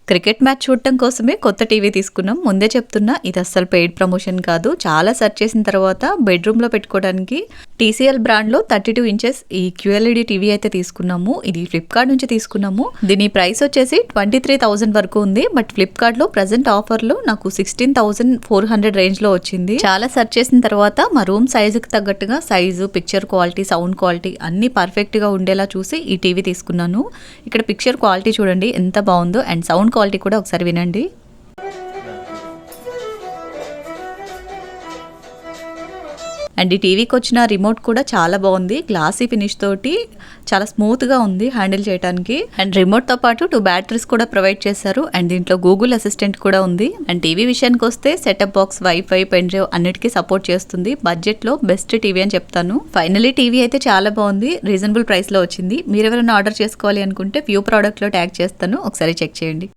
Cricket match చూడటం కోసమే కొత్త టీవీ తీసుకున్నాం. ముందే చెప్తున్నా, ఇది అస్సలు పెయిడ్ ప్రమోషన్ కాదు. చాలా సెర్చ్ చేసిన తర్వాత బెడ్రూమ్లో పెట్టుకోవడానికి టీసీఎల్ బ్రాండ్లో 32 ఇంచెస్ ఈ QLED టీవీ అయితే తీసుకున్నాము. ఇది ఫ్లిప్కార్ట్ నుంచి తీసుకున్నాము. దీని ప్రైస్ వచ్చేసి 23,000 వరకు ఉంది. బట్ ఫ్లిప్కార్ట్లో ప్రజెంట్ ఆఫర్లో నాకు 16,400 రేంజ్లో వచ్చింది. చాలా సెర్చ్ చేసిన తర్వాత మా రూమ్ సైజుకి తగ్గట్టుగా size, picture quality, sound quality అన్నీ పర్ఫెక్ట్గా ఉండేలా చూసి ఈ టీవీ తీసుకున్నాను. ఇక్కడ పిక్చర్ క్వాలిటీ చూడండి ఎంత బాగుందో, అండ్ సౌండ్ క్వాలిటీ కూడా ఒకసారి వినండి. అండ్ ఈ టీవీకి వచ్చిన రిమోట్ కూడా చాలా బాగుంది. గ్లాసీ ఫినిష్ తోటి చాలా స్మూత్గా ఉంది హ్యాండిల్ చేయడానికి. అండ్ రిమోట్తో పాటు 2 బ్యాటరీస్ కూడా ప్రొవైడ్ చేశారు. అండ్ దీంట్లో గూగుల్ అసిస్టెంట్ కూడా ఉంది. అండ్ టీవీ విషయానికి వస్తే setup box, wifi, pen drive అన్నిటికీ సపోర్ట్ చేస్తుంది. బడ్జెట్లో బెస్ట్ టీవీ అని చెప్తాను. ఫైనలీ టీవీ అయితే చాలా బాగుంది. రీజనబుల్ ప్రైస్లో వచ్చింది. మీరు ఎవరైనా ఆర్డర్ చేసుకోవాలి అనుకుంటే వ్యూ ప్రోడక్ట్లో ట్యాగ్ చేస్తాను, ఒకసారి చెక్ చేయండి.